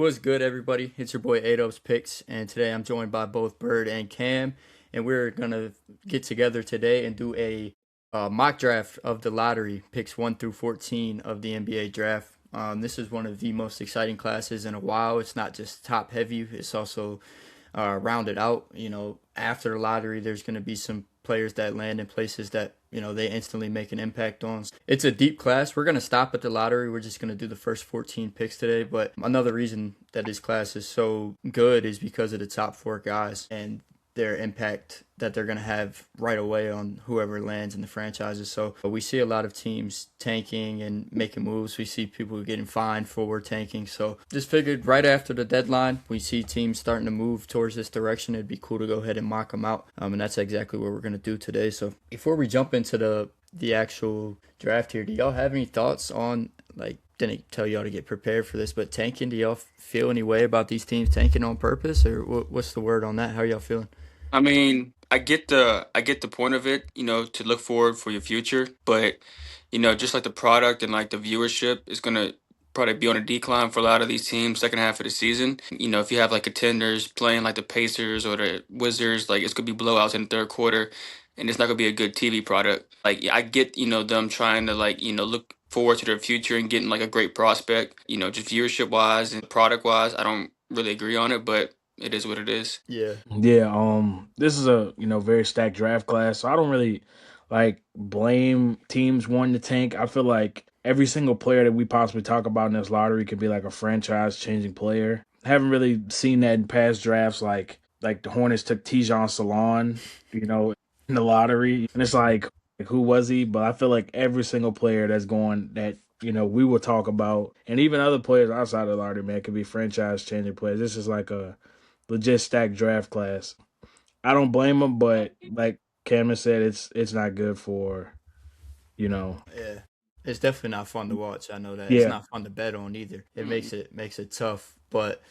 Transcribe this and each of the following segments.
What's good, everybody? It's your boy Ado's Picks, and today I'm joined by both Bird and Cam, and we're gonna get together today and do a mock draft of the lottery picks 1 through 14 of the NBA draft. This is one of the most exciting classes in a while. It's not just top heavy; it's also rounded out. After the lottery, there's going to be some players that land in places that they instantly make an impact on. It's a deep class. We're going to stop at the lottery. We're just going to do the first 14 picks today. But another reason that this class is so good is because of the top four guys and their impact that they're going to have right away on whoever lands in the franchises. So we see a lot of teams tanking and making moves. We see people getting fined for tanking. So just figured right after the deadline, we see teams starting to move towards this direction. It'd be cool to go ahead and mock them out. And that's exactly what we're going to do today. So before we jump into the actual draft here, do y'all have any thoughts on, like, didn't tell y'all to get prepared for this, but tanking? Do y'all feel any way about these teams tanking on purpose, or what's the word on that? How y'all feeling? I mean, I get the point of it, to look forward for your future, but just like the product and like the viewership is gonna probably be on a decline for a lot of these teams second half of the season. If you have like contenders playing like the Pacers or the Wizards, like it's gonna be blowouts in the third quarter and it's not gonna be a good TV product. Like I get, them trying to like, look forward to their future and getting like a great prospect, just viewership wise and product wise, I don't really agree on it, but it is what it is. Yeah. Yeah, this is a very stacked draft class, so I don't really like blame teams wanting to tank. I feel like every single player that we possibly talk about in this lottery could be like a franchise changing player. Haven't really seen that in past drafts, like the Hornets took Tijon Salon, in the lottery, and it's like who was he? But I feel like every single player that's going that we will talk about, and even other players outside of the lottery, man, could be franchise changing players. This is like a legit stacked draft class. I don't blame them, but like Cameron said, it's not good for you know. Yeah, it's definitely not fun to watch. I know that it's Yeah. not fun to bet on either. It Mm. makes it tough. But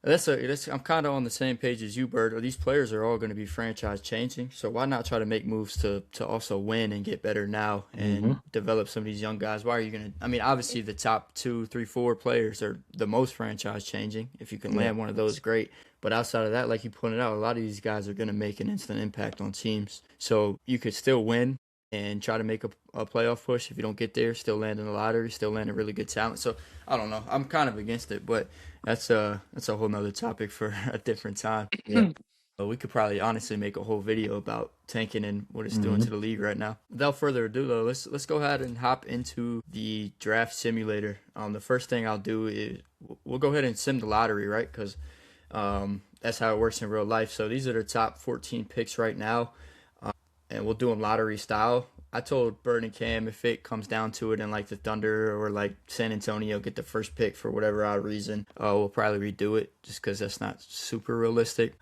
that's I'm kind of on the same page as you, Bird. These players are all going to be franchise changing. So why not try to make moves to also win and get better now Hmm. and develop some of these young guys? Why are you going to? I mean, obviously the top two, three, four players are the most franchise changing. If you can Yeah. land one of those, great. But outside of that, like you pointed out, a lot of these guys are going to make an instant impact on teams. So you could still win and try to make a playoff push. If you don't get there, still land in the lottery, still land a really good talent. So I don't know. I'm kind of against it, but that's a whole nother topic for a different time. Yeah. But we could probably honestly make a whole video about tanking and what it's doing to Hmm. the league right now. Without further ado, though, let's go ahead and hop into the draft simulator. The first thing I'll do is we'll go ahead and sim the lottery, right? Because that's how it works in real life. So these are the top 14 picks right now, and we'll do them lottery style. I told Bird and Cam if it comes down to it and like the Thunder or like San Antonio get the first pick for whatever odd reason, we'll probably redo it just because that's not super realistic.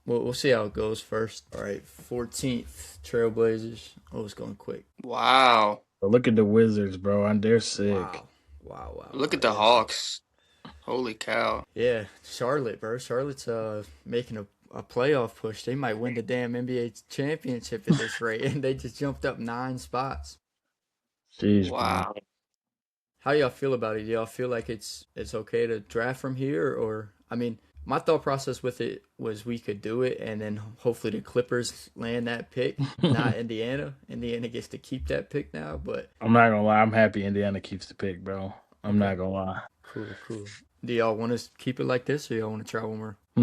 We'll see how it goes first. All right, 14th Trailblazers. Oh, it's going quick. Wow. But look at the Wizards, bro, and they're sick. Wow, wow, wow, Look wow. at the Yes, Hawks. Holy cow. yeah. Charlotte, bro. Charlotte's making a playoff push. They might win the damn NBA championship at this rate, and they just jumped up 9 spots. Jeez, bro. Wow. How do y'all feel about it? Do y'all feel like it's okay to draft from here, or I mean, my thought process with it was we could do it, and then hopefully the Clippers land that pick, not Indiana. Indiana gets to keep that pick now, but I'm not gonna lie. I'm happy Indiana keeps the pick, bro. I'm okay, not gonna lie. cool, cool. Do y'all want to keep it like this, or y'all want to try one more? I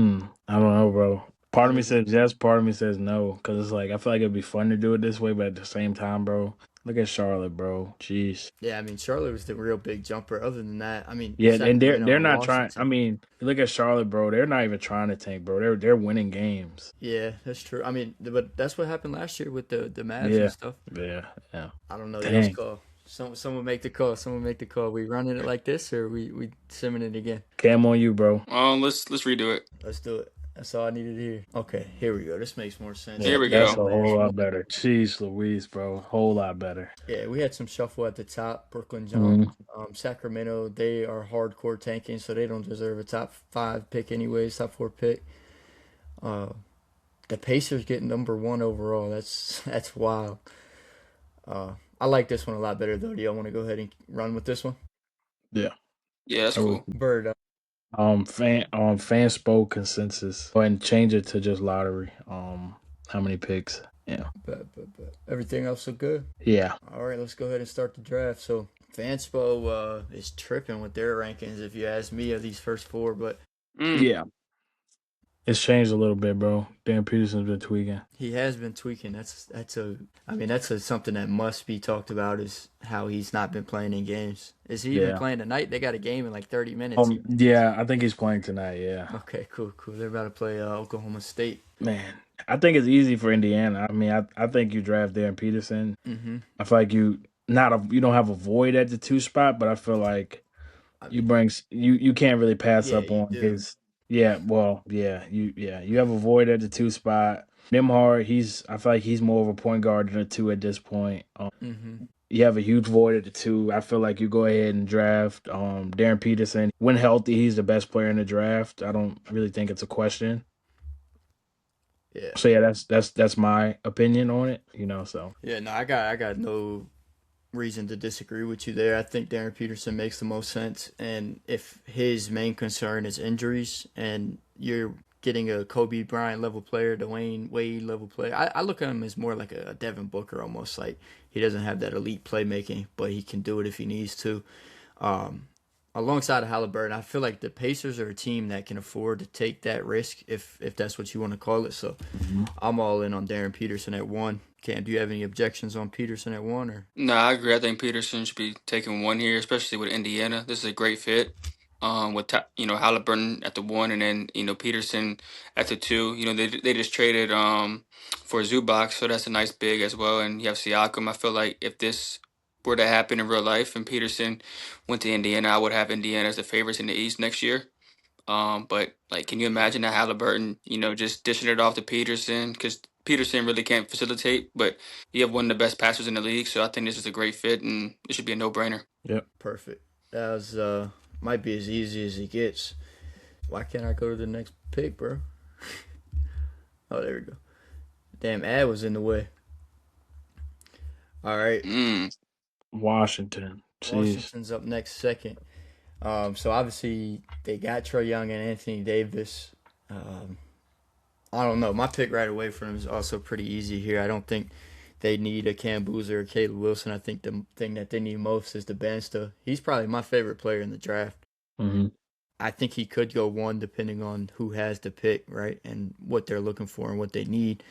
don't know, bro. Part I of me mean, says yes, part of me says no, because it's like I feel like it'd be fun to do it this way, but at the same time, bro, look at Charlotte, bro. Jeez. yeah, I mean Charlotte was the real big jumper. Other than that, I mean Yeah, and they're Sacramento and not trying. I Washington. mean, you look at Charlotte, bro. They're not even trying to tank, bro. They're winning games. Yeah, that's true. I mean, but that's what happened last year with the Mavs and Yeah, stuff. yeah, yeah. I don't know. Y'all's Dang. call. Someone make the call. Someone make the call. We running it like this, or we simming it again? Cam on you, bro. Let's redo it. Let's do it. That's all I needed to hear. Okay, here we go. This makes more sense. Yeah, Here Like we we had that's go. a last whole one. lot better. Jeez, Louise, bro. Whole lot better. Yeah, we had some shuffle at the top. Brooklyn jump. Mhm. Sacramento, they are hardcore tanking, so they don't deserve a top five pick anyways. Top four pick. Uh, the Pacers get number one overall. That's wild. I like this one a lot better though. Do y'all want to go ahead and run with this one? Yeah. Yeah, that's I would. cool. Bird. Fanspo consensus. Go ahead and change it to just lottery. How many picks? Yeah. But everything else look good. Yeah. All right, let's go ahead and start the draft. So Fanspo is tripping with their rankings, if you ask me, of these first four. But Mm. Yeah. It's changed a little bit, bro. Dan Peterson's been tweaking. he has been tweaking. I mean, something that must be talked about is how he's not been playing in games. Is he even Yeah. playing tonight? They got a game in like 30 minutes. Yeah, I think he's playing tonight, yeah. Okay, cool. They're about to play Oklahoma State. Man, I think it's easy for Indiana. I mean, I think you draft Darren Peterson. Mm-hmm. I feel like you don't have a void at the 2 spot, but I feel like I you mean, bring you can't really pass yeah, up you on do. his. Yeah, well, you have a void at the 2 spot. Nimhard, I feel like he's more of a point guard than a 2 at this point. Mm-hmm. You have a huge void at the 2. I feel like you go ahead and draft Darren Peterson. When healthy, he's the best player in the draft. I don't really think it's a question. Yeah. So yeah, that's my opinion on it. So Yeah. No, I got no reason to disagree with you there. I think Darren Peterson makes the most sense, and if his main concern is injuries, and you're getting a Kobe Bryant level player, Dwayne Wade level player, I look at him as more like a Devin Booker almost. Like he doesn't have that elite playmaking, but he can do it if he needs to. Um, Alongside of Halliburton, I feel like the Pacers are a team that can afford to take that risk, if that's what you want to call it. So Mhm. I'm all in on Darren Peterson at one. Cam, do you have any objections on Peterson at one or? No, I agree. I think Peterson should be taking one here, especially with Indiana. This is a great fit. With Halliburton at the one, and then Peterson at the two. They just traded for Zubac, so that's a nice big as well. And you have Siakam. I feel like if this were to happen in real life and Peterson went to Indiana, I would have Indiana as the favorites in the East next year. But like, can you imagine that Halliburton, just dishing it off to Peterson? Because Peterson really can't facilitate, but you have one of the best passers in the league. So I think this is a great fit, and it should be a no-brainer. Yep. Perfect. That was might be as easy as it gets. Why can't I go to the next pick, bro? Oh, there we go. Damn, ad was in the way. All right, Mm. Washington. Jeez. Washington's up next second. So obviously they got Trae Young and Anthony Davis. Um, I don't know. My pick right away for him is also pretty easy here. I don't think they need a Cam Boozer or Caleb Wilson. I think the thing that they need most is the Bansta. He's probably my favorite player in the draft. Hmm. I think he could go one depending on who has the pick, right, and what they're looking for and what they need.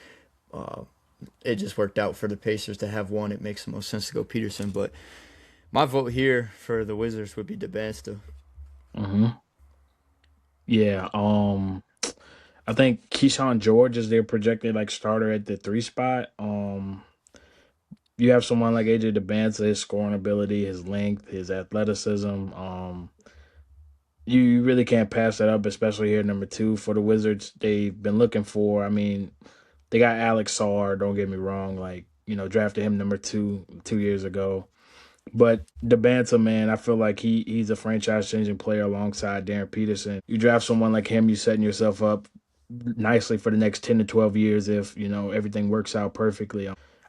Uh, it just worked out for the Pacers to have one. It makes the most sense to go Peterson, but my vote here for the Wizards would be DeBansta. Hmm. Yeah. I think Keyshawn George is their projected like starter at the 3 spot. You have someone like AJ DeBanza, his scoring ability, his length, his athleticism. You really can't pass that up, especially here number 2 for the Wizards. They've been looking for. I mean, they got Alex Sarr. Don't get me wrong. Like drafted him number 2 2 years ago. But the Banta man, I feel like he's a franchise changing player alongside Darren Peterson. You draft someone like him, you're setting yourself up nicely for the next 10 to 12 years if everything works out perfectly.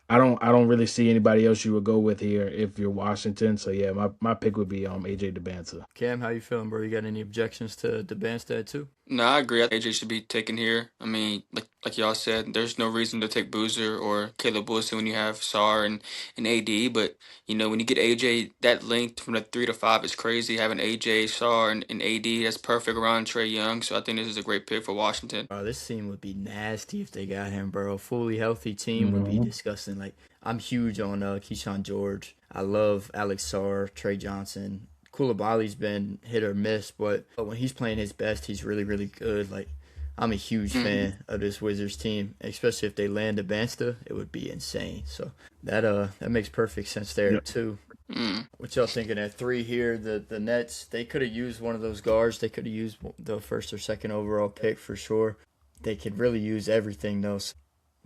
I don't really see anybody else you would go with here if you're Washington. So yeah, my pick would be AJ DeBanza. Cam, how you feeling, bro? You got any objections to DeBansta too? No, I agree. I think AJ should be taken here. I mean, like y'all said, there's no reason to take Boozer or Caleb Wilson when you have Sar and AD. But when you get AJ, that length from the 3 to 5 is crazy. Having AJ, Sar, and AD, that's perfect around Trae Young. So I think this is a great pick for Washington. This team would be nasty if they got him, bro. A fully healthy team would be Hmm. disgusting. Like I'm huge on Keyshawn George. I love Alex Sarr, Trey Johnson. Koulibaly's been hit or miss, but when he's playing his best, he's really, really good. Like I'm a huge Mhm. fan of this Wizards team, especially if they land a Bansta, it would be insane. So that makes perfect sense there Yep. too. Mm. What y'all thinking at three here? The Nets, they could have used one of those guards. They could have used the first or second overall pick for sure. They could really use everything though. So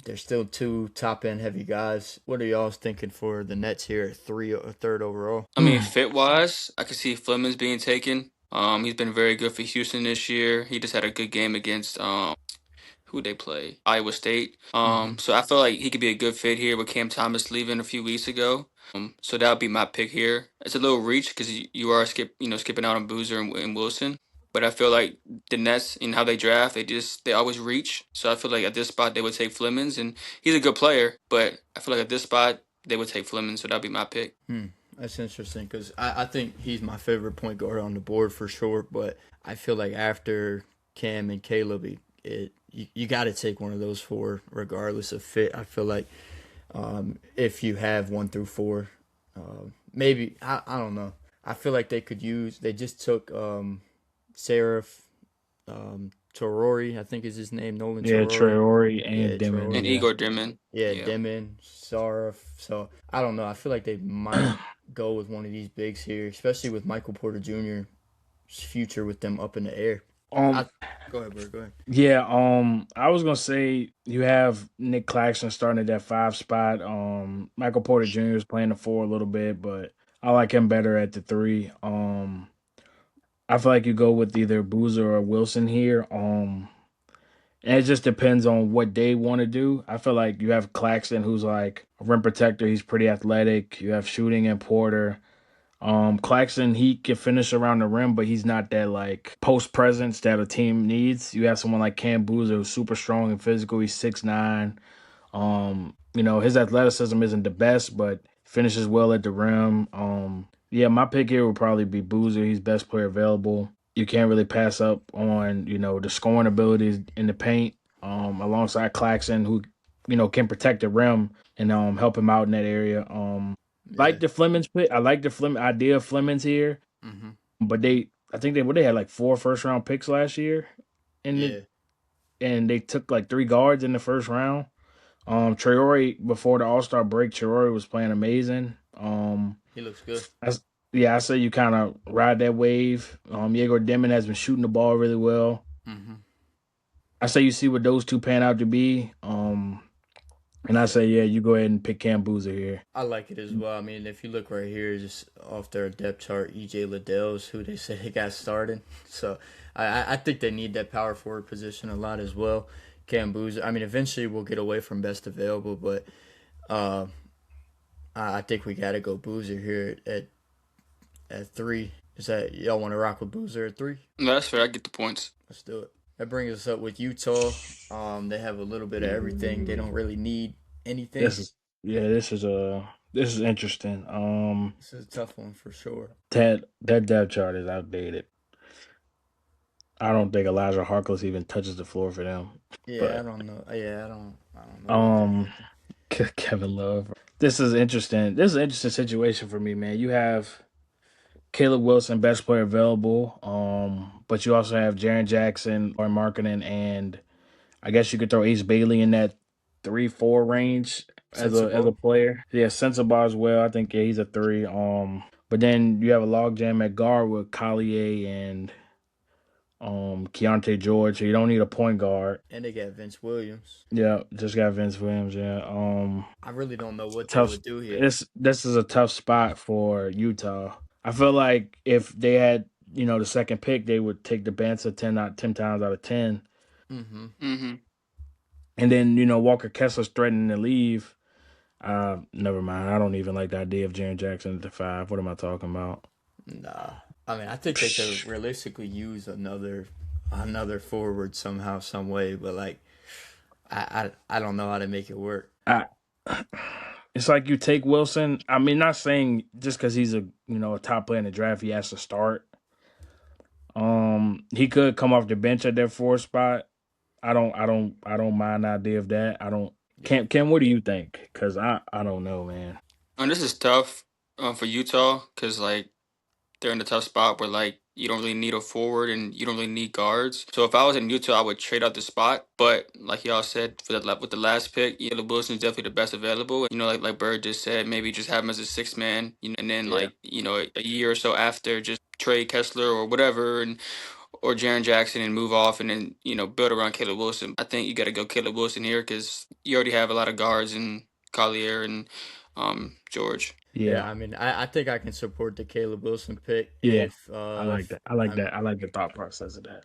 there's still two top end heavy guys. What are y'all thinking for the Nets here at three or third overall? I mean, fit wise, I could see Fleming's being taken. He's been very good for Houston this year. He just had a good game against who they play? Iowa State. Mm-hmm. So I feel like he could be a good fit here with Cam Thomas leaving a few weeks ago. So that would be my pick here. It's a little reach because you are skipping out on Boozer and Wilson, But I feel like the Nets and how they draft, they always reach. So I feel like at this spot they would take Flemings, and he's a good player. But I feel like at this spot they would take Flemings, so that'd be my pick. That's interesting because I think he's my favorite point guard on the board for sure. But I feel like after Cam and Caleb, you got to take one of those four regardless of fit. I feel like if you have 1 through 4, maybe I don't know. I feel like they could use. They just took Seraph Torori, I think is his name, Nolan Yeah, Torori. Traore Yeah, and Demon. And Traore. Igor Dimon. Yeah, Yeah. Demon, Saraf. So I don't know. I feel like they might go with one of these bigs here, especially with Michael Porter Jr.'s future with them up in the air. Um, Go ahead, bro. Go ahead. yeah, I was gonna say you have Nick Claxton starting at that 5 spot. Michael Porter Jr. is playing the 4 a little bit, but I like him better at the 3. I feel like you go with either Boozer or Wilson here. And it just depends on what they want to do. I feel like you have Claxton, who's like a rim protector. He's pretty athletic. You have shooting and Porter. Claxton, he can finish around the rim, but he's not that like post presence that a team needs. You have someone like Cam Boozer who's super strong and physical. He's 6'9". His athleticism isn't the best, but finishes well at the rim. Yeah, my pick here would probably be Boozer. He's best player available. You can't really pass up on, the scoring abilities in the paint, alongside Claxton, who, can protect the rim and help him out in that area. Like the Flemings pick. I like the idea of Flemings here. Mm-hmm. But I think they had like 4 first-round picks last year. And they took like 3 guards in the first round. Traore, before the All-Star break, Traore was playing amazing. He looks good. I say you kind of ride that wave. Igor Demon has been shooting the ball really well. Mm-hmm. I say you see what those two pan out to be. And I say, yeah, you go ahead and pick Cam Boozer here. I like it as well. I mean, if you look right here, just off their depth chart, EJ Liddell's who they said they got started. So I think they need that power forward position a lot as well. Cam Boozer. I mean, eventually we'll get away from best available, but I think we got to go Boozer here at 3. Is that y'all want to rock with Boozer at 3? No, that's fair. I get the points. Let's do it. That brings us up with Utah. They have a little bit of everything. They don't really need anything. This is interesting. This is a tough one for sure. That depth chart is outdated. I don't think Elijah Harkless even touches the floor for them. Yeah, but, I don't know. Yeah, I don't know. Kevin Love. This is interesting. This is an interesting situation for me, man. You have Caleb Wilson, best player available. But you also have Jaren Jackson or Markkinen, and I guess you could throw Ace Bailey in that 3-4 range as a player. Yeah, Sensabaugh as well. I think he's a 3. But then you have a logjam at guard with Collier and Keontae George. So you don't need a point guard. And they got Vince Williams. Yeah, just got Vince Williams. Yeah. I really don't know what they would do here. This is a tough spot for Utah. I feel like if they had, the second pick, they would take the Bansa 10 times out of 10. Mm-hmm. Mm-hmm. And then, Walker Kessler's threatening to leave. Never mind. I don't even like the idea of Jaren Jackson at the 5. What am I talking about? Nah. I mean, I think they could realistically use another forward somehow, some way, but like, I don't know how to make it work. It's like you take Wilson. I mean, not saying just because he's a top player in the draft, he has to start. He could come off the bench at that 4 spot. I don't mind the idea of that. Cam, what do you think? Because I don't know, man. And this is tough for Utah because like they're in a tough spot where like you don't really need a forward and you don't really need guards. So if I was in Utah, I would trade out the spot. But like y'all said, with the last pick, Wilson is definitely the best available. Like Bird just said, maybe just have him as a 6 man, and then a year or so after, just trade Kessler or whatever, or Jaren Jackson and move off, and then build around Caleb Wilson. I think you got to go Caleb Wilson here because you already have a lot of guards in Collier and George. Yeah, I mean, I think I can support the Caleb Wilson pick. Yeah, I like that. I like the thought process of that.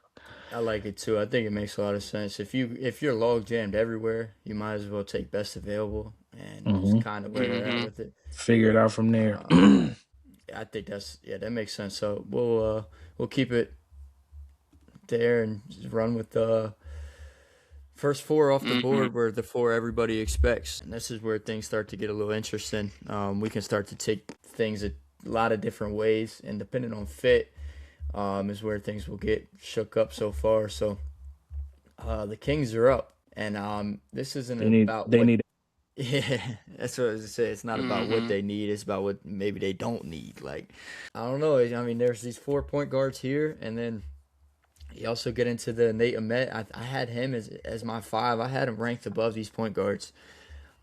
I like it too. I think it makes a lot of sense. If you're log jammed everywhere, you might as well take best available and just kind of where you're at with it. Figure it out from there. I think that makes sense. So we'll keep it there and just run with the first four off the Mm-hmm. board were the four everybody expects. And this is where things start to get a little interesting. We can start to take things a lot of different ways, and depending on fit, is where things will get shook up so far. So the Kings are up, and this isn't about they what. need Yeah, that's what I was gonna say. It's not about what Mm-hmm. they need. It's about what maybe they don't need. Like, I don't know. I mean, there's these 4 point guards here, and then you also get into the Nate Ahmet. I had him as my 5. I had him ranked above these point guards.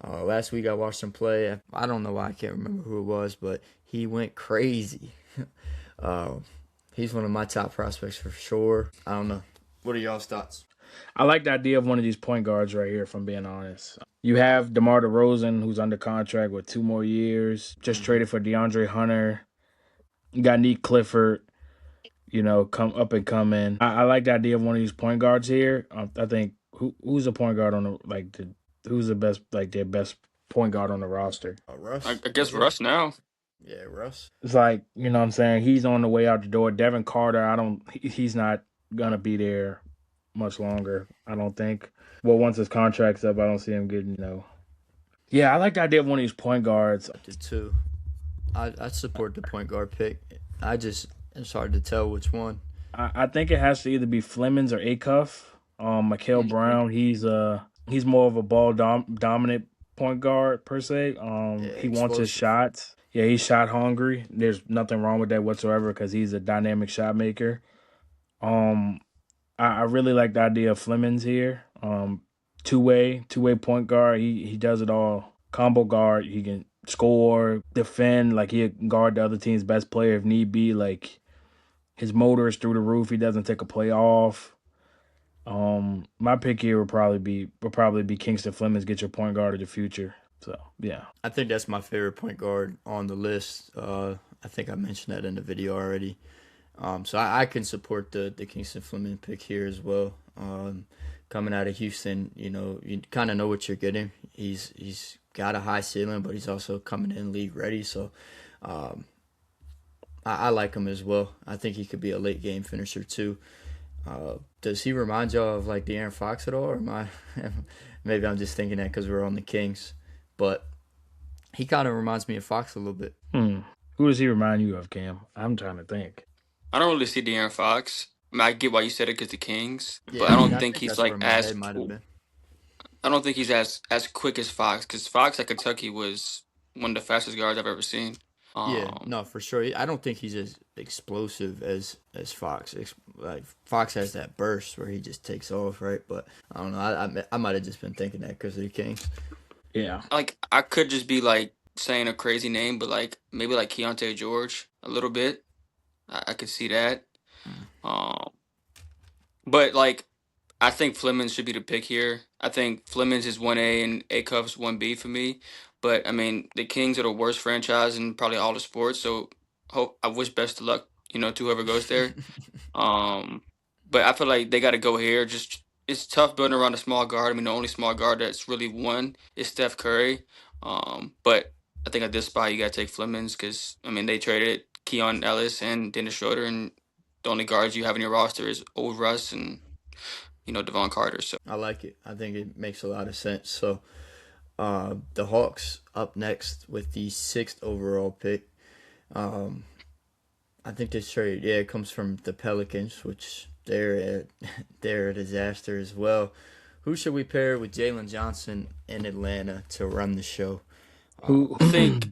Last week I watched him play. I don't know why, I can't remember who it was, but he went crazy. uh, he's one of my top prospects for sure. I don't know. What are y'all's thoughts? I like the idea of one of these point guards right here, if I'm being honest. You have DeMar DeRozan, who's under contract with 2 more years, just traded for DeAndre Hunter. You got Nick Clifford, come up and come in. I like the idea of one of these point guards here. I think who's the point guard on who's the best, like their best point guard on the roster? Russ, I guess Russ now. Yeah, Russ. It's like, you know what I'm saying? He's on the way out the door. Devin Carter, he's not going to be there much longer, I don't think. Well, once his contract's up, I don't see him getting. Yeah, I like the idea of one of these point guards. I did too. I support the point guard pick. It's hard to tell which one. I think it has to either be Flemings or Acuff. Mikael Brown, he's more of a ball dominant point guard per se. He wants his explosive. shots. Yeah, he's shot hungry. There's nothing wrong with that whatsoever because he's a dynamic shot maker. I really like the idea of Flemings here. Two-way point guard. He does it all. Combo guard. He can score, defend. Like he can guard the other team's best player if need be. Like his motor is through the roof. He doesn't take a play off. My pick here would probably be Kingston Flemings. Get your point guard of the future. So yeah, I think that's my favorite point guard on the list. I think I mentioned that in the video already. So I can support the Kingston Fleming pick here as well. Coming out of Houston, you kind of know what you're getting. He's got a high ceiling, but he's also coming in league ready. So I like him as well. I think he could be a late game finisher too. Does he remind y'all of like De'Aaron Fox at all, or am I? Maybe I'm just thinking that because we're on the Kings, but he kind of reminds me of Fox a little bit. Who does he remind you of, Cam? I'm trying to think. I don't really see De'Aaron Fox. I mean, I get why you said it because the Kings, Yeah, but I don't I think think he's that's where like my as. head might have been. I don't think he's as quick as Fox because Fox at Kentucky was one of the fastest guards I've ever seen. Yeah, no, for sure. I don't think he's as explosive as Fox. Like Fox has that burst where he just takes off, right? But I don't know. I might have just been thinking that because of the Kings. Yeah. Like I could just be like saying a crazy name, but like maybe like Keontae George a little bit. I could see that. But like I think Flemings should be the pick here. I think Flemings is 1A and Acuff's 1B for me. But I mean, the Kings are the worst franchise in probably all the sports. So I wish best of luck, to whoever goes there. But I feel like they got to go here. Just it's tough building around a small guard. I mean, the only small guard that's really won is Steph Curry. But I think at this spot you got to take Flemings because I mean they traded Keon Ellis and Dennis Schroeder, and the only guards you have in your roster is old Russ and Devon Carter. So I like it. I think it makes a lot of sense. So the Hawks up next with the 6th overall pick. I think this trade, it comes from the Pelicans, which they're a disaster as well. Who should we pair with Jalen Johnson in Atlanta to run the show? I think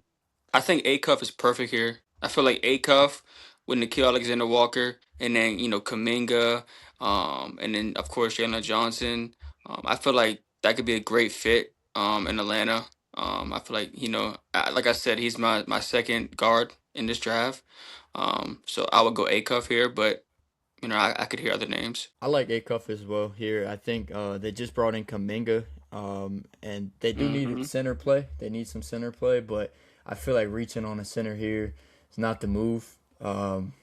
Acuff is perfect here. I feel like Acuff with Nikhil Alexander-Walker and then Kuminga, and then of course Jalen Johnson. I feel like that could be a great fit in Atlanta. I feel like like I said, he's my second guard in this draft. So I would go Acuff here, but I could hear other names. I like Acuff as well here. I think they just brought in Kuminga, and they do need center play. They need some center play, but I feel like reaching on a center here is not the move.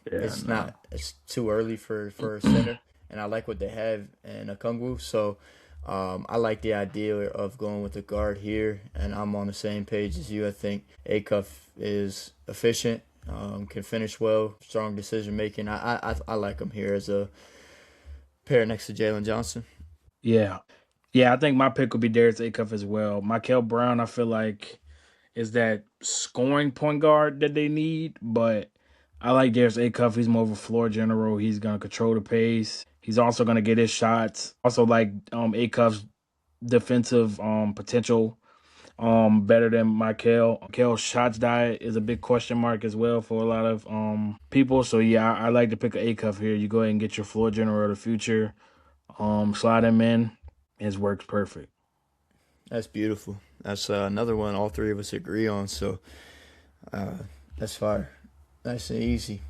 It's too early for a center, and I like what they have in Okongwu. So I like the idea of going with the guard here, and I'm on the same page as you. I think Acuff is efficient, can finish well, strong decision making. I like him here as Pair next to Jalen Johnson. Yeah. Yeah, I think my pick would be Darius Acuff as well. Michael Brown, I feel like, is that scoring point guard that they need, but I like Darius Acuff. He's more of a floor general. He's gonna control the pace. He's also gonna get his shots. Also like Acuff's defensive potential better than Michael. Michael's shots diet is a big question mark as well for a lot of people. So yeah, I like to pick a Acuff here. You go ahead and get your floor general of the future. Slide him in. His work's perfect. That's beautiful. That's another one all three of us agree on. So that's fire. Nice and easy.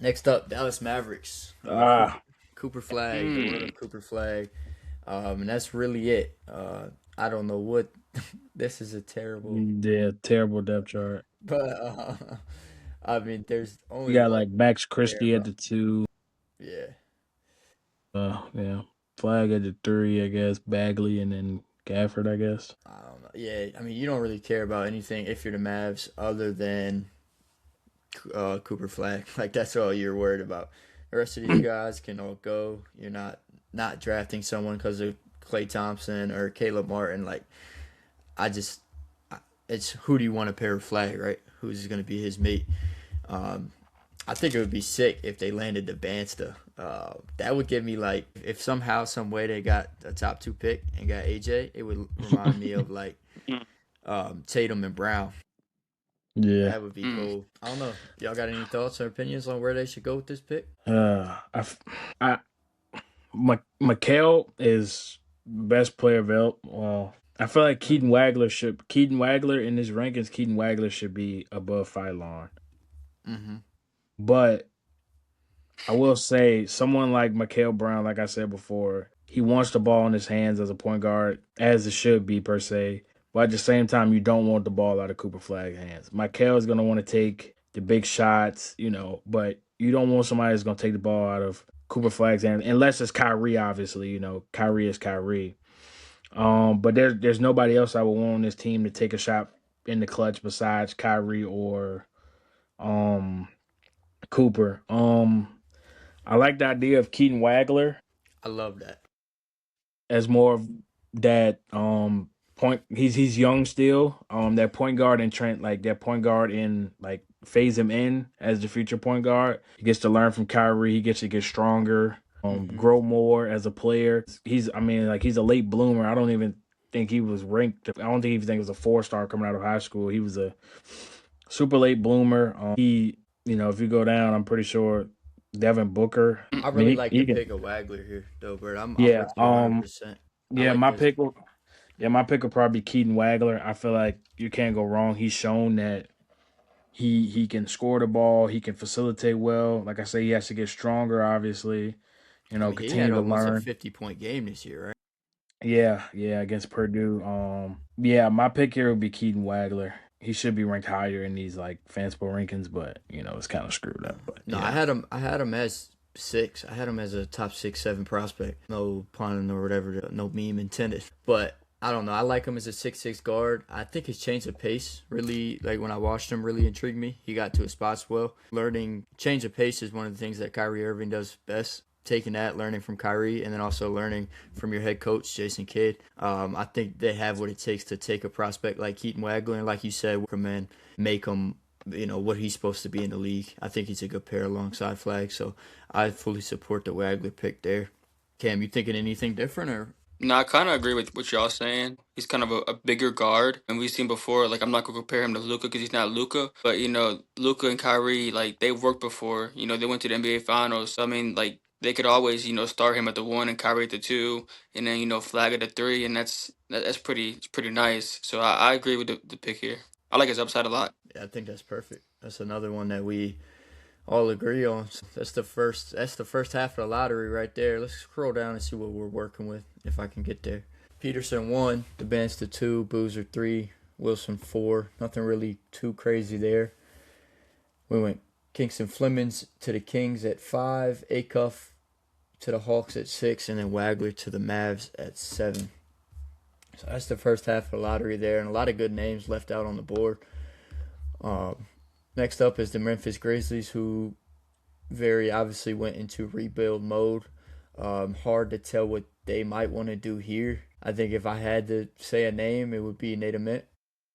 Next up, Dallas Mavericks. Cooper Flag, the word of Cooper Flag. And that's really it. I don't know what. This is a terrible. Yeah, terrible depth chart. But I mean, there's You only got one like Max to care Christie at about. the 2. Yeah, Yeah. Flag at the 3, I guess. Bagley and then Gafford, I guess. I don't know. Yeah, I mean, you don't really care about anything if you're the Mavs other than Cooper Flag. Like that's all you're worried about. The rest of these guys can all go. You're not drafting someone because of Klay Thompson or Caleb Martin. Like I just, it's who do you want to pair with Flag, right? Who's going to be his mate? Um, I think it would be sick if they landed the Bansta. That would give me like if somehow, some way they got a top 2 pick and got AJ, it would remind me of like Tatum and Brown. Yeah. That would be cool. I don't know. Y'all got any thoughts or opinions on where they should go with this pick? Mikal is best player available. Well, I feel like Keaton Wagler in his rankings, Keaton Wagler should be above Phylon. Mm-hmm. But I will say someone like Mikal Brown, like I said before, he wants the ball in his hands as a point guard, as it should be per se. But at the same time, you don't want the ball out of Cooper Flag's hands. Mikal is going to want to take the big shots, but you don't want somebody that's going to take the ball out of Cooper Flag's hands, unless it's Kyrie, obviously. Kyrie is Kyrie. But there's nobody else I would want on this team to take a shot in the clutch besides Kyrie or Cooper. I like the idea of Keaton Wagler I love that. as more of that point. He's young still. That point guard and Trent, like that point guard in like phase him in as the future point guard. He gets to learn from Kyrie. He gets to get stronger, grow more as a player. He's a late bloomer. I don't even think he was ranked. I don't think he was a 4-star coming out of high school. He was a super late bloomer. If you go down, I'm pretty sure Devin Booker. I really like the pick of Wagler here, though, Bert. I'm Yeah. with you 100%. Yeah, like my this. pick will. Yeah, my pick will probably be Keaton Wagler. I feel like you can't go wrong. He's shown that he can score the ball. He can facilitate well. Like I say, he has to get stronger. Obviously, I mean, he continue had to almost a learn. 50-point game this year, right? Yeah, against Purdue. Yeah, my pick here would be Keaton Wagler. He should be ranked higher in these like Fanspo rankings, but it's kind of screwed up. But No, yeah. I had him as 6. I had him as a top 6, 7 prospect. No pun or whatever, no meme intended. But I don't know. I like him as a 6'6" guard. I think his change of pace really, like when I watched him, really intrigued me. He got to his spots well. Learning change of pace is one of the things that Kyrie Irving does best. Taking that, learning from Kyrie, and then also learning from your head coach, Jason Kidd. I think they have what it takes to take a prospect like Keaton Wagler, and like you said, recommend make him, what he's supposed to be in the league. I think he's a good pair alongside Flag, so I fully support the Wagler pick there. Cam, you thinking anything different or? No, I kind of agree with what y'all saying. He's kind of a bigger guard, and we've seen before. Like, I'm not gonna compare him to Luca because he's not Luca, but Luca and Kyrie, like they've worked before. They went to the NBA Finals. So, I mean, like they could always, start him at the 1 and Kyrie at the 2, and then Flag at the 3, and that's pretty nice. So I agree with the pick here. I like his upside a lot. Yeah, I think that's perfect. That's another one that we all agree on. That's the first half of the lottery right there. Let's scroll down and see what we're working with if I can get there. Peterson 1, the Bands to 2, Boozer 3, Wilson 4. Nothing really too crazy there. We went Kingston Flemings to the Kings at 5, Acuff to the Hawks at 6, and then Wagler to the Mavs at 7. So that's the first half of the lottery there, and a lot of good names left out on the board. Next up is the Memphis Grizzlies, who very obviously went into rebuild mode. Hard to tell what they might want to do here. I think if I had to say a name, it would be Nate Amit.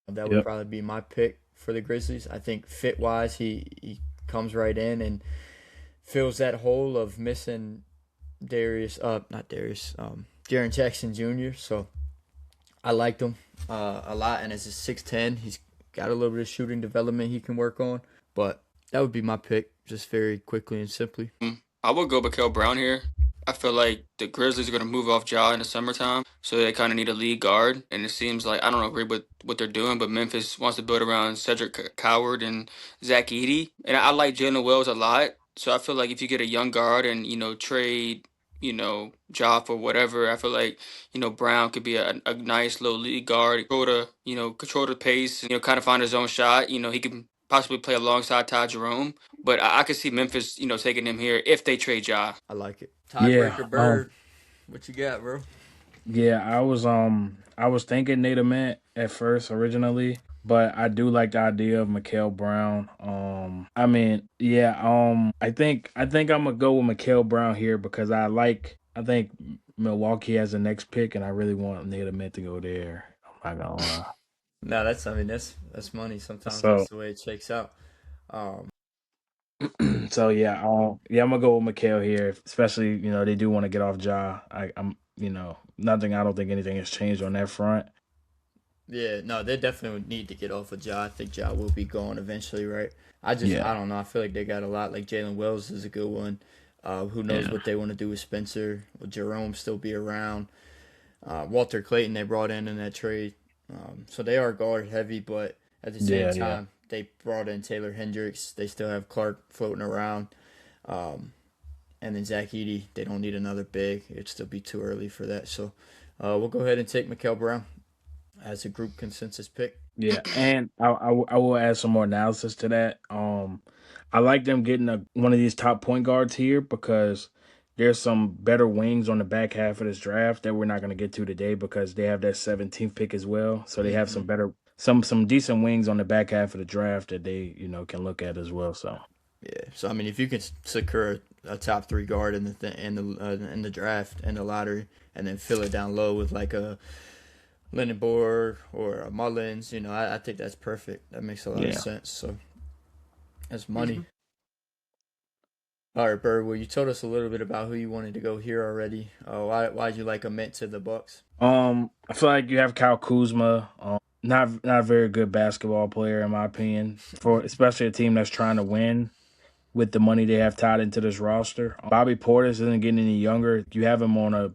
That would Yep. probably be my pick for the Grizzlies. I think fit wise, he comes right in and fills that hole of missing not Darius, Jaren Jackson Jr. So I liked him a lot, and as a 6'10", he's got a little bit of shooting development he can work on. But that would be my pick, just very quickly and simply. I would go Mikael Brown here. I feel like the Grizzlies are going to move off Ja in the summertime, so they kind of need a lead guard. And it seems like, I don't agree with what they're doing, but Memphis wants to build around Cedric Coward and Zach Edey. And I like Jalen Wells a lot. So I feel like if you get a young guard and, trade, Ja for whatever, I feel like, Brown could be a nice little lead guard, control the pace, kind of find his own shot. He can possibly play alongside Ty Jerome. But I could see Memphis, taking him here if they trade Ja. I like it. Yeah. Tiebreaker Bird, what you got, bro? Yeah, I was thinking Nate Ament at first originally, but I do like the idea of Mikael Brown. I mean, yeah, I think I'm gonna go with Mikael Brown here because I think Milwaukee has the next pick, and I really want Nate Ament to go there. I'm not gonna lie. No, that's money. Sometimes So, that's the way it shakes out. Um, so yeah, I'm gonna go with Mikael here, especially they do want to get off Ja. I'm nothing. I don't think anything has changed on that front. yeah, no, they definitely would need to get off of Ja. I think Ja will be gone eventually, right? Yeah, I don't know. I feel like they got a lot. Like Jalen Wells is a good one. Who knows yeah, what they want to do with Spencer? Will Jerome still be around? Walter Clayton they brought in that trade. So they are guard heavy, but at the same yeah. time, they brought in Taylor Hendricks. They still have Clark floating around. And then Zach Edey, they don't need another big. It'd still be too early for that. So we'll go ahead and take Mikael Brown as a group consensus pick. Yeah, and I will add some more analysis to that. I like them getting one of these top point guards here because there's some better wings on the back half of this draft that we're not going to get to today because they have that 17th pick as well. So they have Hmm. some better some decent wings on the back half of the draft that they can look at as well. So Yeah. So I mean, if you can secure a top three guard in the draft and the lottery, and then fill it down low with like a Lindenborg or a Mullins, I think that's perfect. That makes a lot of yeah. sense. So that's hmm money. All right, Bird. Well, you told us a little bit about who you wanted to go here already. Why'd you like a mint to the Bucks? I feel like you have Kyle Kuzma. Not a very good basketball player in my opinion for especially a team that's trying to win with the money they have tied into this roster. Bobby Portis isn't getting any younger. You have him on a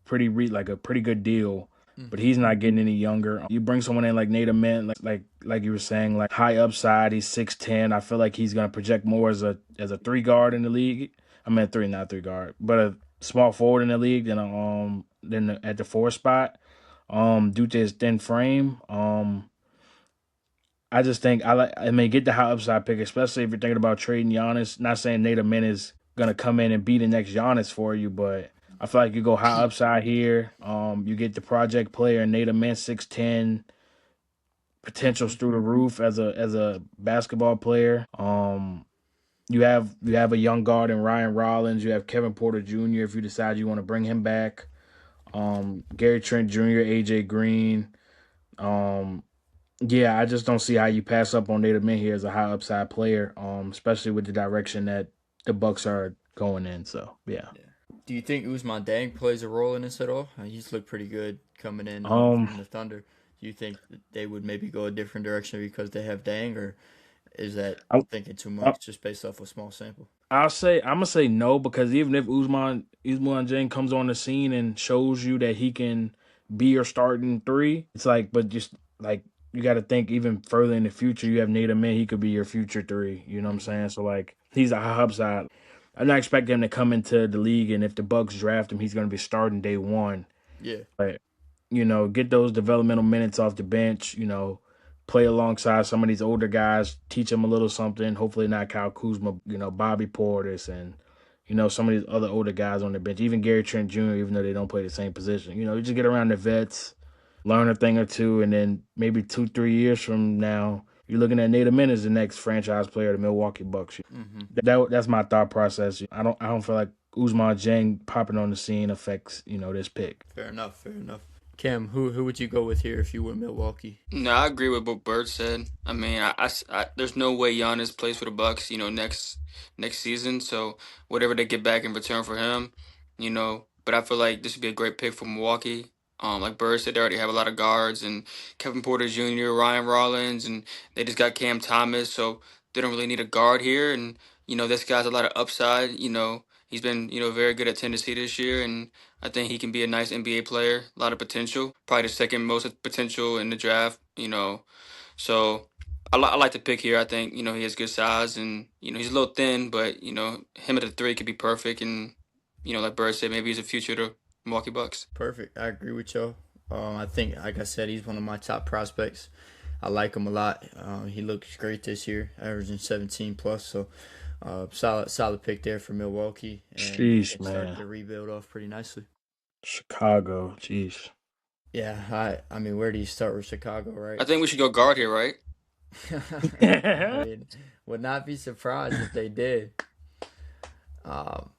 like a pretty good deal, but Hmm. he's not getting any younger. You bring someone in like Nate Mint, like you were saying, like high upside. He's 6'10". I feel like he's gonna project more as a three guard in the league. I mean three, not three guard, but a small forward in the league than at the four spot. Due to his thin frame. I just think I mean, get the high upside pick, especially if you're thinking about trading Giannis. Not saying Nate Min is gonna come in and be the next Giannis for you, but I feel like you go high upside here. You get the project player Nate Min, 6'10", potentials Hmm. through the roof as a basketball player. You have a young guard in Ryan Rollins. You have Kevin Porter Jr. if you decide you want to bring him back. Gary Trent Jr., AJ Green. Um, Yeah, I just don't see how you pass up on Native Mint here as a high upside player, especially with the direction that the Bucks are going in. So yeah. Yeah. Do you think Usman Dang plays a role in this at all? He's looked pretty good coming in Um from the Thunder. Do you think that they would maybe go a different direction because they have Dang, or is that I, thinking too I much just based off a small sample? I'm gonna say no because even if Usman Jane comes on the scene and shows you that he can be your starting three, it's like, but just like you got to think even further in the future. You have Native Mint, he could be your future three. You know what I'm Hmm. saying? So like he's a high upside. I'm not expecting him to come into the league and if the Bucks draft him, he's gonna be starting day one. Yeah. But get those developmental minutes off the bench, play alongside some of these older guys, teach them a little something. Hopefully not Kyle Kuzma, Bobby Portis and, some of these other older guys on the bench, even Gary Trent Jr., even though they don't play the same position. You just get around the vets, learn a thing or two, and then maybe 2-3 years from now, you're looking at Nate Min as the next franchise player of the Milwaukee Bucks. Hmm. That's my thought process. I don't feel like Uzman Jang popping on the scene affects, this pick. Fair enough. Fair enough. Cam, who would you go with here if you were Milwaukee? No, I agree with what Bird said. I mean, there's no way Giannis plays for the Bucks, next season. So whatever they get back in return for him, But I feel like this would be a great pick for Milwaukee. Like Bird said, they already have a lot of guards and Kevin Porter Jr., Ryan Rollins, and they just got Cam Thomas, so they don't really need a guard here. And this guy's a lot of upside. He's been very good at Tennessee this year, and I think he can be a nice NBA player, a lot of potential, probably the second most potential in the draft. So I like the pick here. I think, he has good size and, he's a little thin, but, him at the three could be perfect. And, like Bird said, maybe he's a future to Milwaukee Bucks. Perfect. I agree with y'all. I think, like I said, he's one of my top prospects. I like him a lot. He looks great this year, averaging 17 plus. So solid pick there for Milwaukee. And Sheesh, they started man. the rebuild off pretty nicely. Chicago, jeez. Yeah, I mean, where do you start with Chicago, I right? think we should go guard here, right? I mean, would not be surprised if they did. Um,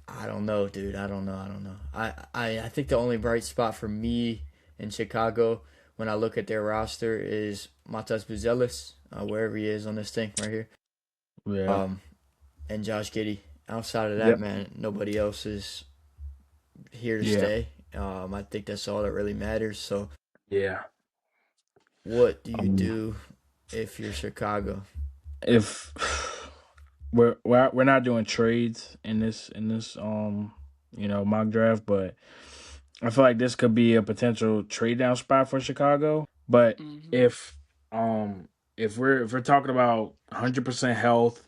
I don't know, dude. I don't know. I think the only bright spot for me in Chicago when I look at their roster is Matas Buzelis, wherever he is on this thing right here, Yeah. and Josh Giddey. Outside of that, Yep. man, nobody else is here to Yeah. stay. I think that's all that really matters. So, Yeah. what do you Um, do if you're Chicago? if we're not doing trades in this mock draft, but I feel like this could be a potential trade down spot for Chicago. But Mm-hmm. if we're talking about 100% health,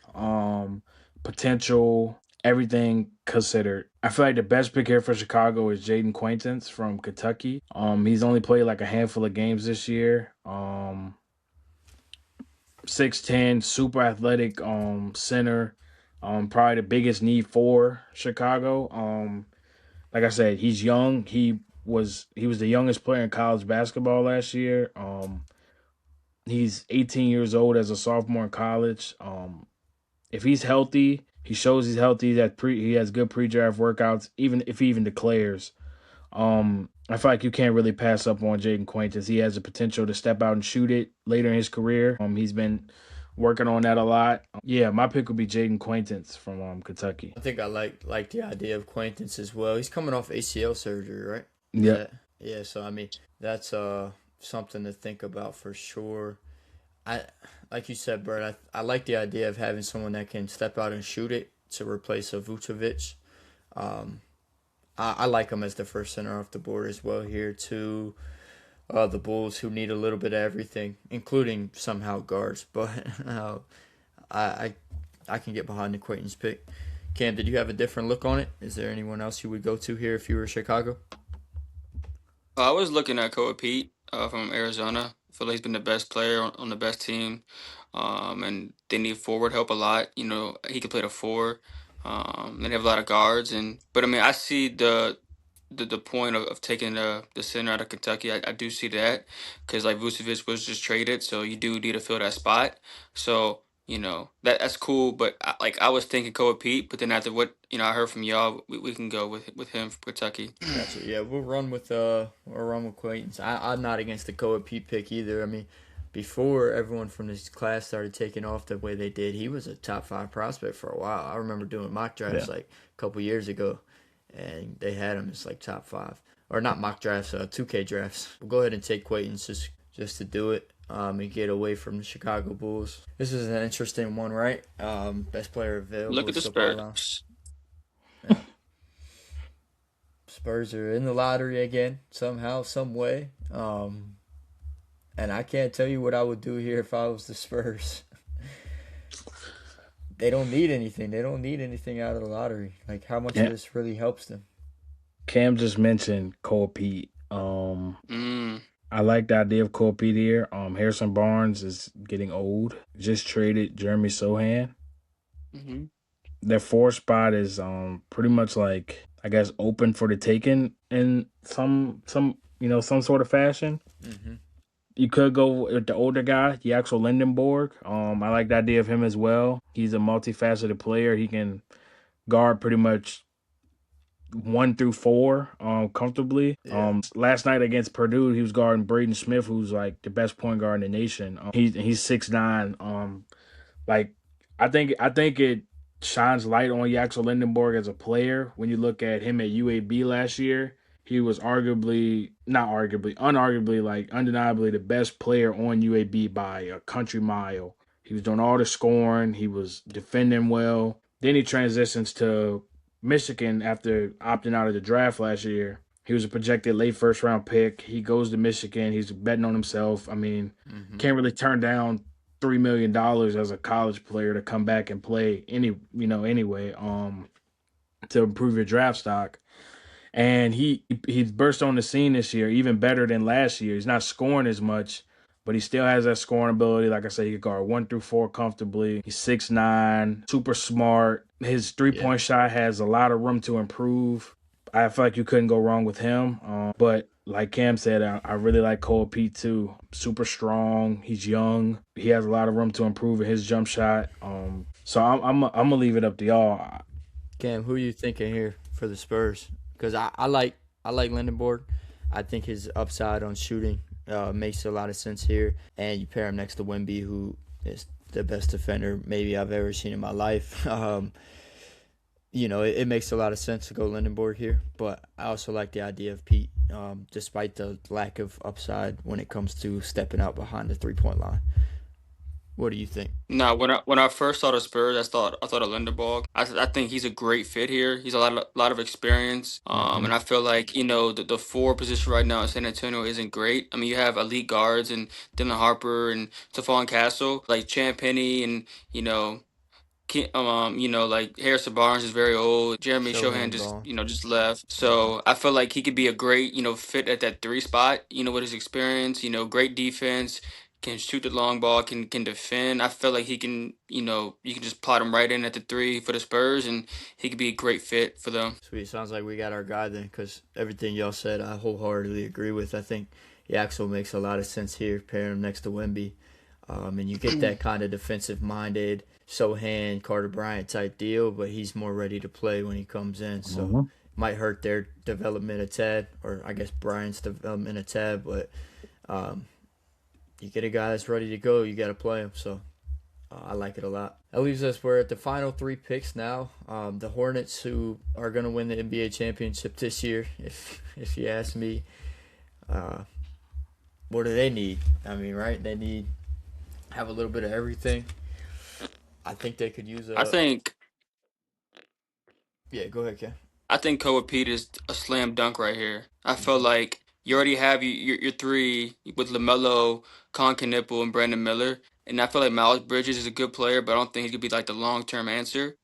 potential, everything considered, I feel like the best pick here for Chicago is Jaden Quaintance from Kentucky. He's only played like a handful of games this year. 6'10", super athletic center. Probably the biggest need for Chicago. Like I said, he's young. He was the youngest player in college basketball last year. He's 18 years old as a sophomore in college. If he's healthy, he shows he's healthy. He has good pre-draft workouts. Even if he even declares, I feel like you can't really pass up on Jaden Quaintance. He has the potential to step out and shoot it later in his career. He's been working on that a lot. Yeah, my pick would be Jaden Quaintance from Kentucky. I think I like the idea of Quaintance as well. He's coming off ACL surgery, right? Yeah. Yeah, so I mean, that's something to think about for sure. I like you said, Bert, I like the idea of having someone that can step out and shoot it to replace a Vucevic. Um, I like him as the first center off the board as well here too. The Bulls who need a little bit of everything, including somehow guards, but I I I can get behind the Quaintance pick. Cam, did you have a different look on it? Is there anyone else you would go to here if you were Chicago? I was looking at Koa Pete from Arizona. I feel like he's been the best player on the best team. And they need forward help a lot. He can play the four. They have a lot of guards, but I mean, I see the point of taking the center out of Kentucky. I do see that because like Vucevic was just traded, so you do need to fill that spot. So that's cool. But I was thinking Koa Pete, but then after what I heard from y'all, we can go with him from Kentucky. Gotcha. Yeah, we'll run with Quaintance. I'm not against the Koa Pete pick either. I mean, before everyone from this class started taking off the way they did, he was a top 5 prospect for a while. I remember doing mock drafts Yeah. like a couple years ago, and they had him as like top 5, or not mock drafts, 2K drafts. We'll go ahead and take Quaintance just to do it. And get away from the Chicago Bulls. This is an interesting one, right? Best player available. Look at the Spurs. Yeah. Spurs are in the lottery again, somehow, some way. And I can't tell you what I would do here if I was the Spurs. They don't need anything. They don't need anything out of the lottery. Like, how much Yeah. of this really helps them? Cam just mentioned Cole Pete. I like the idea of Cole Pete here. Harrison Barnes is getting old. Just traded Jeremy Sohan. Mm-hmm. Their 4 spot is pretty much like, I guess, open for the taking in some sort of fashion. Mm-hmm. You could go with the older guy, Yaxel Lindenborg. I like the idea of him as well. He's a multifaceted player. He can guard pretty much 1 through 4 comfortably. Yeah. Last night against Purdue, he was guarding Braden Smith, who's like the best point guard in the nation. He's 6'9". Like I think it shines light on Yaxel Lindenborg as a player. When you look at him at UAB last year, he was unarguably, like undeniably the best player on UAB by a country mile. He was doing all the scoring. He was defending well. Then he transitions to Michigan after opting out of the draft last year. He was a projected late first round pick. He goes to Michigan. He's betting on himself. I mean, can't really turn down $3 million as a college player to come back and play anyway, to improve your draft stock. And he's burst on the scene this year, even better than last year. He's not scoring as much, but he still has that scoring ability. Like I said, he can guard 1 through 4 comfortably. He's 6'9", super smart. His 3-point shot has a lot of room to improve. I feel like you couldn't go wrong with him. But like Cam said, I really like Cole Pete too. Super strong. He's young. He has a lot of room to improve in his jump shot. So I'm gonna leave it up to y'all. Cam, who are you thinking here for the Spurs? Because I like Lindenborg. I think his upside on shooting makes a lot of sense here. And you pair him next to Wemby, who is the best defender maybe I've ever seen in my life. It makes a lot of sense to go Lindenborg here. But I also like the idea of Pete, despite the lack of upside when it comes to stepping out behind the 3-point line. What do you think? Now, when I first saw the Spurs, I thought of Linderbaugh. I think he's a great fit here. He's a lot of experience. And I feel like the four position right now in San Antonio isn't great. I mean, you have elite guards and Dylan Harper and Stephon Castle, like Champ Penny, and like Harrison Barnes is very old. Jeremy Shohan Shohan just ball. just left. So I feel like he could be a great fit at that three spot. With his experience. Great defense, can shoot the long ball, can defend. I feel like he can. You can just plot him right in at the three for the Spurs, and he could be a great fit for them. Sweet. Sounds like we got our guy then, because everything y'all said I wholeheartedly agree with. I think Yaxel makes a lot of sense here, pairing him next to Wemby. And you get that kind of defensive-minded, Sohan, Carter Bryant type deal, but he's more ready to play when he comes in. So might hurt their development a tad, or I guess Bryant's development a tad, but you get a guy that's ready to go, you got to play him. So I like it a lot. That leaves us, we're at the final 3 picks now. The Hornets, who are going to win the NBA championship this year, if you ask me. What do they need? I mean, right? They have a little bit of everything. I think they could use I think Yeah, go ahead, Ken. I think Kobe Pete is a slam dunk right here. I feel like you already have your three with LaMelo, Con Knipple, and Brandon Miller. And I feel like Miles Bridges is a good player, but I don't think he could be like the long-term answer.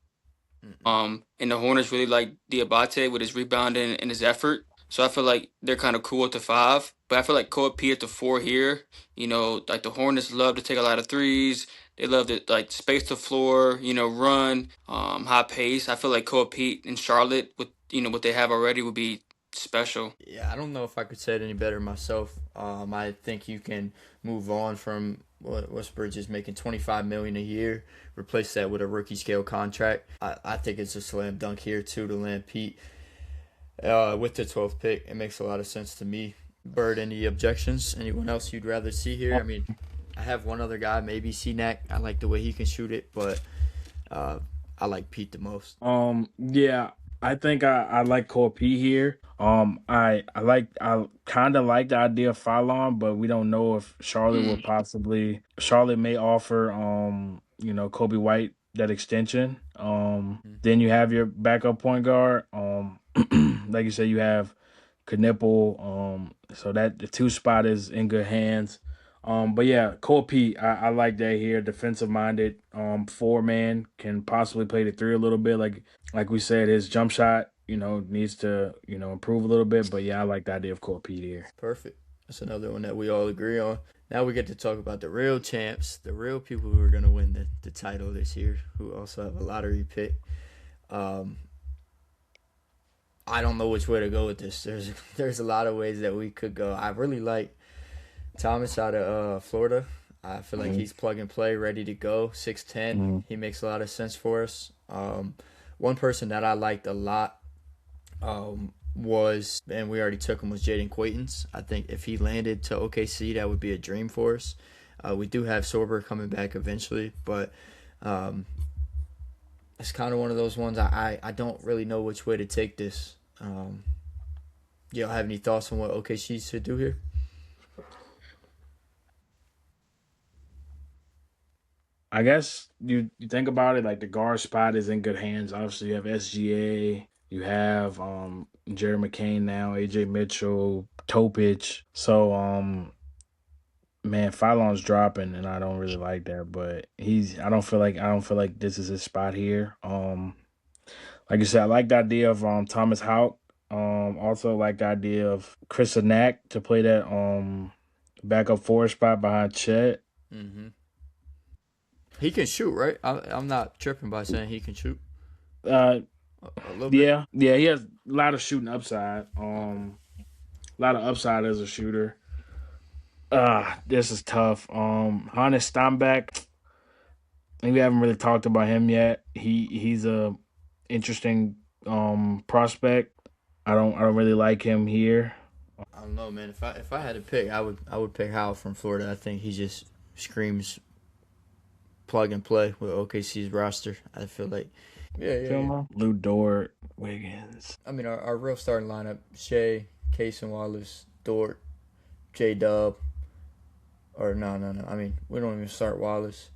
And the Hornets really like Diabate with his rebounding and his effort. So I feel like they're kind of cool at the 5. But I feel like Kobe Pete at the 4 here. Like the Hornets love to take a lot of threes. They love to like space the floor, run, high pace. I feel like Kobe Pete and Charlotte with what they have already would be special. Yeah, I don't know if I could say it any better myself. I think you can move on from what's Bridges making $25 million a year, replace that with a rookie scale contract. I think it's a slam dunk here too to land Pete with the 12th pick. It makes a lot of sense to me. Bird, any objections? Anyone else you'd rather see here? I mean, I have one other guy, maybe CNAC. I like the way he can shoot it, but I like Pete the most. Yeah, I think I like Cole P here. I kind of like the idea of Fallon, but we don't know if Charlotte will possibly. Charlotte may offer Kobe White that extension. Then you have your backup point guard. Like you said, you have Knipple. So that the 2 spot is in good hands. But yeah, Cole P, I like that here. Defensive minded, 4-man, can possibly play the 3 a little bit. Like we said, his jump shot, needs to, improve a little bit. But yeah, I like the idea of Cole P here. Perfect. That's another one that we all agree on. Now we get to talk about the real champs, the real people who are going to win the title this year, who also have a lottery pick. I don't know which way to go with this. There's a lot of ways that we could go. I really like Thomas out of Florida. I feel like he's plug and play, ready to go. 6'10". He makes a lot of sense for us. One person that I liked a lot was, and we already took him, was Jaden Quaitons. I think if he landed to OKC, that would be a dream for us. We do have Sorber coming back eventually, but um, it's kind of one of those ones I don't really know which way to take this. Y'all have any thoughts on what OKC should do here? I guess you think about it, like the guard spot is in good hands. Obviously, you have SGA, you have Jerry McCain now, AJ Mitchell, Topic. So man, Fallon's dropping, and I don't really like that. But I don't feel like this is his spot here. Like you said, I like the idea of Thomas Houck. Also like the idea of Chris Anak to play that backup four spot behind Chet. Mm-hmm. He can shoot, right? I'm not tripping by saying he can shoot Uh, a little bit. yeah, he has a lot of shooting upside. A lot of upside as a shooter. This is tough. Hannes Steinbeck, we haven't really talked about him yet. He's a interesting prospect. I don't really like him here. I don't know, man. If I had to pick, I would pick Howell from Florida. I think he just screams plug and play with OKC's roster. I feel like, yeah. Lou Dort, Wiggins. I mean, our real starting lineup: Shea, Case and Wallace, Dort, J Dub. Or no. I mean, we don't even start Wallace.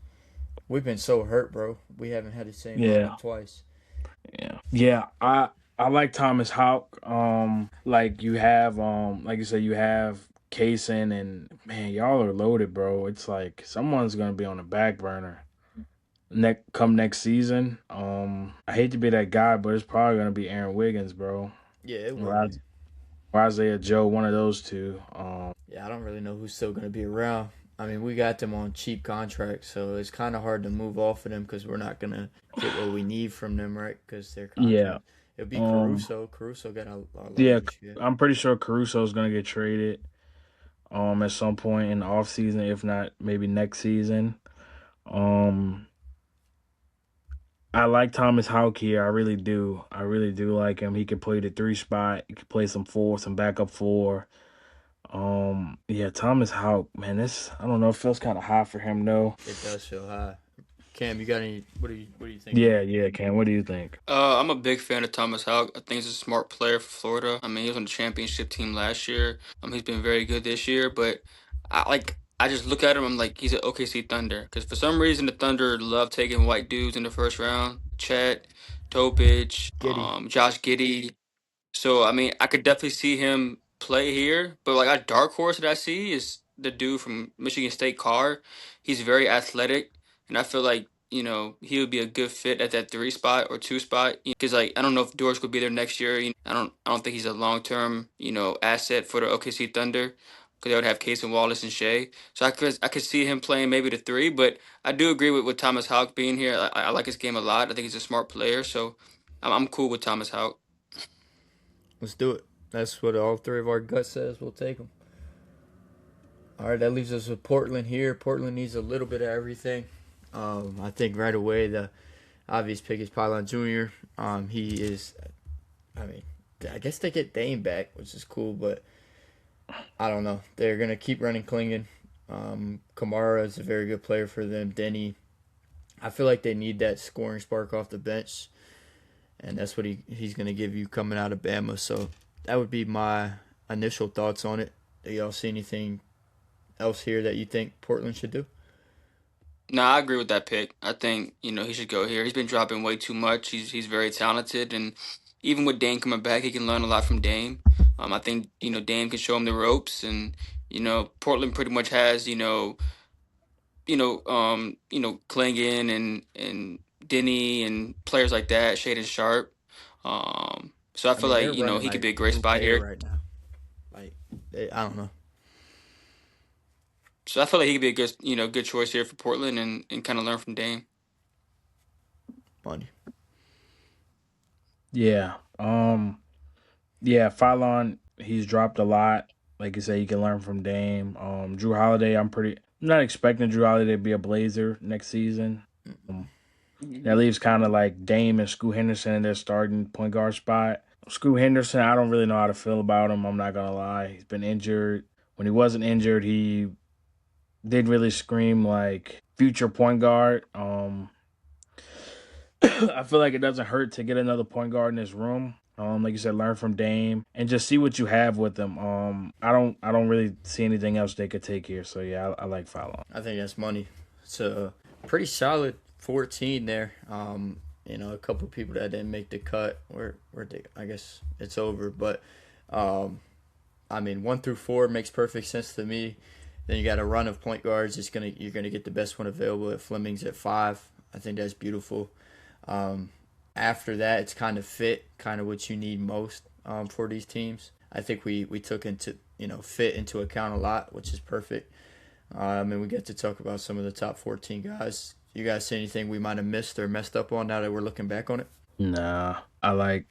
We've been so hurt, bro. We haven't had the same Yeah, lineup twice. yeah. I like Thomas Houck. Like you have like you said, you have Kaysen, and man, y'all are loaded, bro. It's like someone's gonna be on the back burner next season. I hate to be that guy, but it's probably gonna be Aaron Wiggins, bro. Yeah, it Or, will be. or Isaiah Joe, one of those two. Yeah, I don't really know who's still going to be around. I mean, we got them on cheap contracts, so it's kind of hard to move off of them because we're not going to get what we need from them, right? Because their Yeah. contract. It'll be Um. Caruso. Caruso got a lot Yeah. of shit. I'm pretty sure Caruso's gonna get traded. At some point in the off season, if not maybe next season. Um. I like Thomas Houck here. I really do. I really do like him. He can play the three spot. He can play some four, some backup four. Yeah, Thomas Houck, man, this I don't know. It feels kind of high for him though. It does feel high. Cam, you got any? What do you think? Yeah, Cam. What do you think? I'm a big fan of Thomas Houck. I think he's a smart player for Florida. I mean, he was on the championship team last year. He's been very good this year, but I just look at him. I'm like, he's an OKC Thunder because for some reason the Thunder love taking white dudes in the first round. Chet, Topic, Giddy. Josh Giddey. So I mean, I could definitely see him play here, but like a dark horse that I see is the dude from Michigan State, Carr. He's very athletic, and I feel like he would be a good fit at that three spot or two spot. Because like I don't know if Doris could be there next year. I don't think he's a long term asset for the OKC Thunder. Because they would have Case and Wallace and Shea, so I could see him playing maybe the three. But I do agree with Thomas Houck being here. I like his game a lot. I think he's a smart player, so I'm cool with Thomas Houck. Let's do it. That's what all three of our gut says. We'll take them. All right, that leaves us with Portland here. Portland needs a little bit of everything. I think right away the obvious pick is Pylon Jr. He is, I mean, I guess they get Dame back, which is cool, but I don't know. They're going to keep running Klingon. Kamara is a very good player for them. Denny, I feel like they need that scoring spark off the bench, and that's what he's going to give you coming out of Bama. So that would be my initial thoughts on it. Do y'all see anything else here that you think Portland should do? No, I agree with that pick. I think he should go here. He's been dropping way too much. He's very talented, and even with Dame coming back, he can learn a lot from Dame. I think Dame can show him the ropes, and Portland pretty much has Klingon and Denny and players like that, Shaden Sharp. So I I feel mean, like they're running he could like be a great Rupe spot here. right now. Like, I don't know. So I feel like he could be a good choice here for Portland and kind of learn from Dame. Money. Yeah. Yeah, Fallon, he's dropped a lot. Like you said, you can learn from Dame. Drew Holiday, I'm not expecting Drew Holiday to be a Blazer next season. Um, That leaves kind of like Dame and Scoot Henderson in their starting point guard spot. Scoot Henderson, I don't really know how to feel about him. I'm not gonna lie. He's been injured. When he wasn't injured, he didn't really scream like future point guard. I feel like it doesn't hurt to get another point guard in this room. Like you said, learn from Dame and just see what you have with them. I don't really see anything else they could take here. So yeah, I like Fallon. I think that's money. It's a pretty solid 14 there. A couple people that didn't make the cut, I guess it's over. But 1 through 4 makes perfect sense to me. Then you got a run of point guards. You're gonna get the best one available. At Fleming's at 5. I think that's beautiful. After that, it's kind of what you need most for these teams. I think we took into fit into account a lot, which is perfect. We get to talk about some of the top 14 guys. You guys see anything we might have missed or messed up on now that we're looking back on it? Nah, I like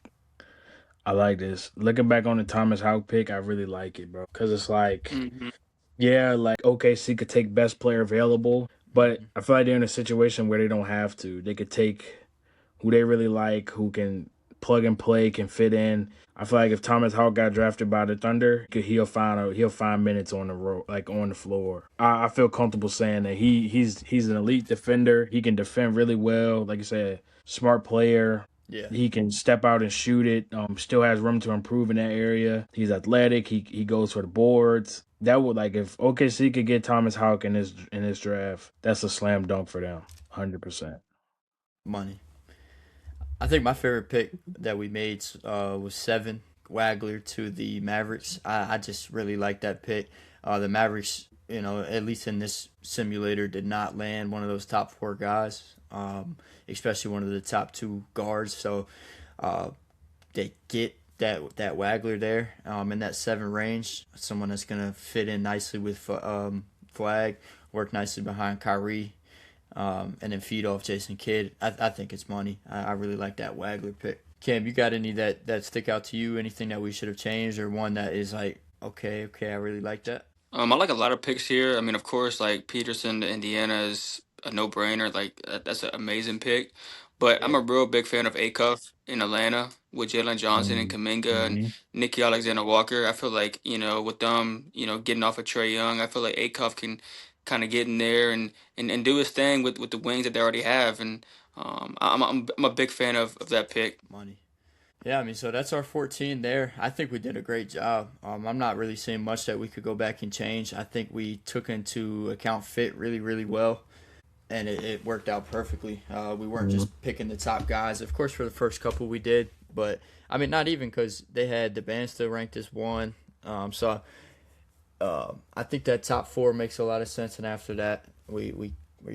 this. Looking back on the Thomas Houck pick, I really like it, bro. Cause it's like, Hmm. yeah, like OKC could take best player available, but I feel like they're in a situation where they don't have to. They could take who they really like, who can plug and play, can fit in. I feel like if Thomas Hawk got drafted by the Thunder, he'll find minutes on the road, like on the floor. I feel comfortable saying that he's an elite defender. He can defend really well. Like you said, smart player. Yeah. He can step out and shoot it. Still has room to improve in that area. He's athletic. He goes for the boards. That would, like, if OKC could get Thomas Hawk in this draft, that's a slam dunk for them, 100%. Money. I think my favorite pick that we made was 7, Wagler to the Mavericks. I just really like that pick. The Mavericks, at least in this simulator, did not land one of those top 4 guys, especially one of the top 2 guards. So they get that Wagler there in that 7 range, someone that's going to fit in nicely with Flag, work nicely behind Kyrie. And then feed off Jason Kidd. I think it's money. I really like that Wagler pick. Cam, you got any that stick out to you? Anything that we should have changed, or one that is like, okay, I really like that? I like a lot of picks here. I mean, of course, like Peterson to Indiana is a no-brainer. Like that's an amazing pick. But I'm Yeah. a real big fan of Acuff in Atlanta with Jalen Johnson and Kuminga and Mm-hmm. Nicky Alexander-Walker. I feel like, with them, getting off of Trey Young, I feel like Acuff can kind of get in there and do his thing with the wings that they already have. And I'm a big fan of that pick. Money. Yeah, so that's our 14 there. I think we did a great job. I'm not really seeing much that we could go back and change. I think we took into account fit really, really well, and it worked out perfectly. We weren't Mm-hmm. just picking the top guys. Of course, for the first couple we did, but not even, because they had the band still ranked as 1. I think that top 4 makes a lot of sense, and after that, we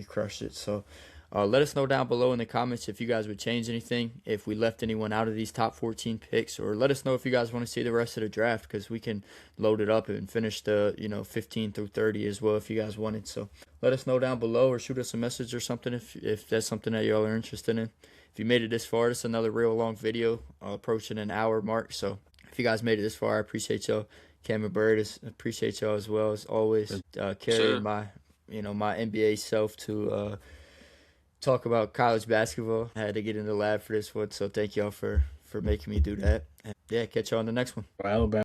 crushed it. So let us know down below in the comments if you guys would change anything, if we left anyone out of these top 14 picks, or let us know if you guys want to see the rest of the draft, because we can load it up and finish the 15 through 30 as well if you guys wanted. So let us know down below, or shoot us a message or something if that's something that y'all are interested in. If you made it this far, it's another real long video, approaching an hour mark. So if you guys made it this far, I appreciate y'all. Cam and Bird, appreciate y'all as well as always. Carrying my my NBA self to talk about college basketball. I had to get in the lab for this one, so thank y'all for making me do that. And yeah, catch y'all on the next one. Alabama.